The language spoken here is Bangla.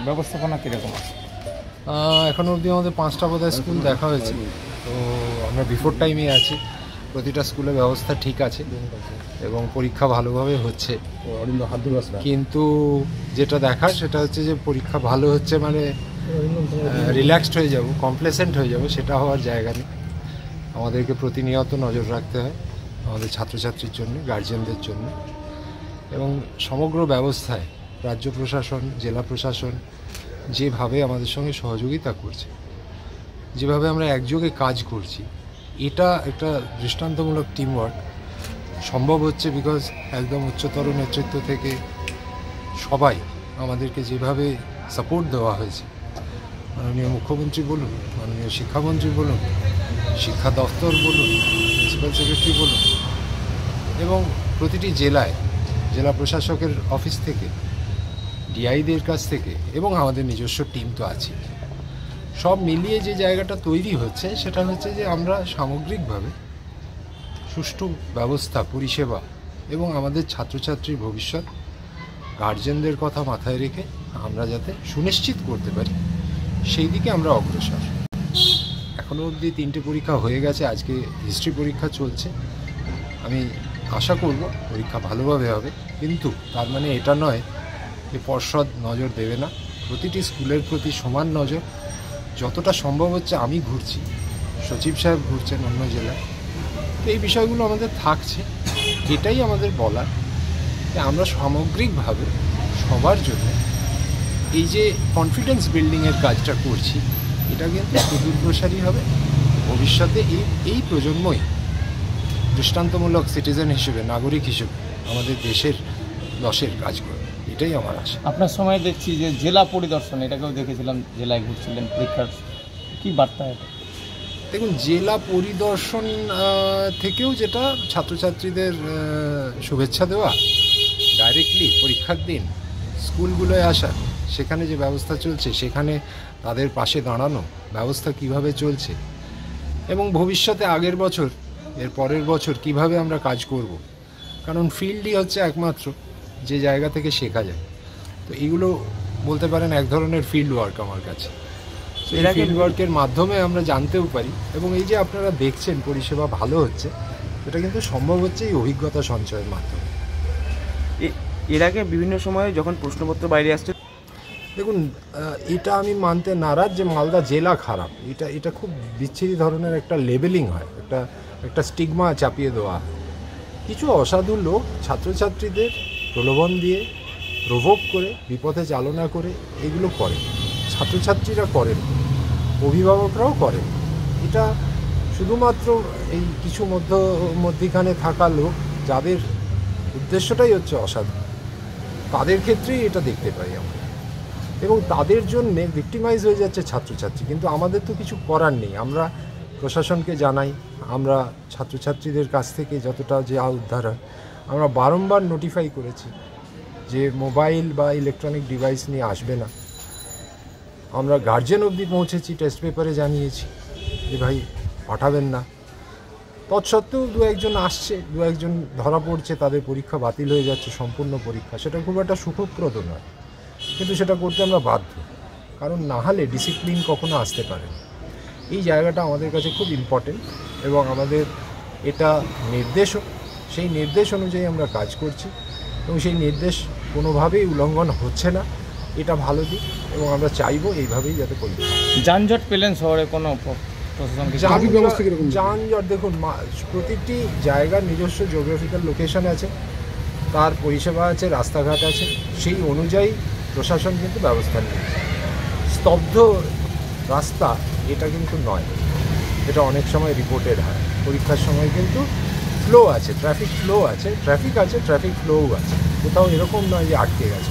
ব্যবস্থাপনা কীরকম আছে? এখনও অবধি আমাদের 5টা বোধহয় স্কুল দেখা হয়েছে, তো আমরা বিফোর টাইমে আছি। প্রতিটা স্কুলের ব্যবস্থা ঠিক আছে এবং পরীক্ষা ভালোভাবে হচ্ছে, কিন্তু যেটা দেখার সেটা হচ্ছে যে পরীক্ষা ভালো হচ্ছে মানে রিল্যাক্সড হয়ে যাব, কমপ্লেসেন্ট হয়ে যাব, সেটা হওয়ার জায়গা নেই। আমাদেরকে প্রতিনিয়ত নজর রাখতে হয় আমাদের ছাত্রছাত্রীর জন্য, গার্জিয়ানদের জন্য, এবং সমগ্র ব্যবস্থায় রাজ্য প্রশাসন, জেলা প্রশাসন যেভাবে আমাদের সঙ্গে সহযোগিতা করছে, যেভাবে আমরা একযোগে কাজ করছি, এটা একটা দৃষ্টান্তমূলক টিমওয়ার্ক সম্ভব হচ্ছে বিকজ একদম উচ্চতর নেতৃত্ব থেকে সবাই আমাদেরকে যেভাবে সাপোর্ট দেওয়া হয়েছে, মাননীয় মুখ্যমন্ত্রী বলুন, মাননীয় শিক্ষামন্ত্রী বলুন, শিক্ষা দপ্তর বলুন, প্রিন্সিপাল সেক্রেটারি বলুন, এবং প্রতিটি জেলায় জেলা প্রশাসকের অফিস থেকে, ডিআইদের কাছ থেকে, এবং আমাদের নিজস্ব টিম তো আছে, সব মিলিয়ে যে জায়গাটা তৈরি হচ্ছে সেটা হচ্ছে যে আমরা সামগ্রিকভাবে সুষ্ঠু ব্যবস্থা, পরিষেবা এবং আমাদের ছাত্রছাত্রীর ভবিষ্যৎ, গার্জেনদের কথা মাথায় রেখে আমরা যাতে সুনিশ্চিত করতে পারি সেই দিকে আমরা অগ্রসর। এখনও অবধি 3টে পরীক্ষা হয়ে গেছে, আজকে হিস্ট্রি পরীক্ষা চলছে। আমি আশা করব পরীক্ষা ভালোভাবে হবে, কিন্তু তার মানে এটা নয় যে পর্ষদ নজর দেবে না। প্রতিটি স্কুলের প্রতি সমান নজর যতটা সম্ভব হচ্ছে। আমি ঘুরছি, সচিব সাহেব ঘুরছেন অন্য জেলায়, তো এই বিষয়গুলো আমাদের থাকছে। এটাই আমাদের বলার যে আমরা সামগ্রিকভাবে সবার জন্য এই যে কনফিডেন্স বিল্ডিংয়ের কাজটা করছি, এটা কিন্তু সুদূরপ্রসারী হবে। ভবিষ্যতে এই প্রজন্মই দৃষ্টান্তমূলক সিটিজেন হিসেবে, নাগরিক হিসেবে আমাদের দেশের দশের কাজ করবে, এটাই আমার আশা। আপনার সময় দেখছি যে জেলা পরিদর্শন, এটাকেও দেখেছিলাম, জেলায় ঘুরছিলেন পরীক্ষার, কী বার্তা এটা? দেখুন, জেলা পরিদর্শন থেকেও যেটা ছাত্রছাত্রীদের শুভেচ্ছা দেওয়া, ডাইরেক্টলি পরীক্ষার দিন স্কুলগুলোয় আসা, সেখানে যে ব্যবস্থা চলছে সেখানে তাদের পাশে দাঁড়ানো, ব্যবস্থা কিভাবে চলছে, এবং ভবিষ্যতে আগের বছর, এর পরের বছর কিভাবে আমরা কাজ করব, কারণ ফিল্ডই হচ্ছে একমাত্র যে জায়গা থেকে শেখা যায়। তো এইগুলো বলতে পারেন এক ধরনের ফিল্ড ওয়ার্ক আমার কাছে। এই ফিল্ড ওয়ার্কের মাধ্যমে আমরা জানতেও পারি, এবং এই যে আপনারা দেখছেন পরিষেবা ভালো হচ্ছে, এটা কিন্তু সম্ভব হচ্ছে এই অভিজ্ঞতা সঞ্চয়ের মাধ্যমে। এর আগে বিভিন্ন সময়ে যখন প্রশ্নপত্র বাইরে আসছে, দেখুন, এটা আমি মানতে নারাজ যে মালদা জেলা খারাপ, এটা খুব বিচ্ছিরি ধরনের একটা লেবেলিং হয়, একটা স্টিগমা চাপিয়ে দেওয়া। কিছু অসাধু লোক ছাত্রছাত্রীদের প্রলোভন দিয়ে, প্রভোগ করে, বিপথে চালনা করে এগুলো করে। ছাত্রছাত্রীরা করেন, অভিভাবকরাও করেন। এটা শুধুমাত্র এই কিছু মধ্যিখানে থাকা লোক যাদের উদ্দেশ্যটাই হচ্ছে অসাধু, তাদের ক্ষেত্রেই এটা দেখতে পাই আমরা, এবং তাদের জন্যে ভিক্টিমাইজ হয়ে যাচ্ছে ছাত্রছাত্রী। কিন্তু আমাদের তো কিছু করার নেই। আমরা প্রশাসনকে জানাই, আমরা ছাত্রছাত্রীদের কাছ থেকে যতটা যে উদ্ধার হয়, আমরা বারংবার নোটিফাই করেছি যে মোবাইল বা ইলেকট্রনিক ডিভাইস নিয়ে আসবে না। আমরা গার্জেন অবধি পৌঁছেছি, টেস্ট পেপারে জানিয়েছি যে ভাই পাঠাবেন না। তৎসত্ত্বেও দু একজন আসছে, দু একজন ধরা পড়ছে, তাদের পরীক্ষা বাতিল হয়ে যাচ্ছে, সম্পূর্ণ পরীক্ষা। সেটা খুব একটা সুখপ্রদ নয়, কিন্তু সেটা করতে আমরা বাধ্য, কারণ না হলে ডিসিপ্লিন কখনো আসতে পারে না। এই জায়গাটা আমাদের কাছে খুব ইম্পর্টেন্ট, এবং আমাদের এটা নির্দেশও, সেই নির্দেশ অনুযায়ী আমরা কাজ করছি, এবং সেই নির্দেশ কোনোভাবেই উল্লঙ্ঘন হচ্ছে না। এটা ভালো দিক, এবং আমরা চাইবো এইভাবেই যাতে করি। যানজট পেলেন শহরে কোনো যানজট? দেখুন, প্রতিটি জায়গার নিজস্ব জিওগ্রাফিক্যাল লোকেশন আছে, তার পরিষেবা আছে, রাস্তাঘাট আছে, সেই অনুযায়ী প্রশাসন কিন্তু ব্যবস্থা নিয়েছে। স্তব্ধ রাস্তা এটা কিন্তু নয়, এটা অনেক সময় রিপোর্টেড হয়। পরীক্ষার সময় কিন্তু ফ্লো আছে, ট্রাফিক ফ্লো আছে, ট্রাফিক আছে, ট্রাফিক ফ্লোও আছে, কোথাও এরকম নয় যে আটকে গেছে।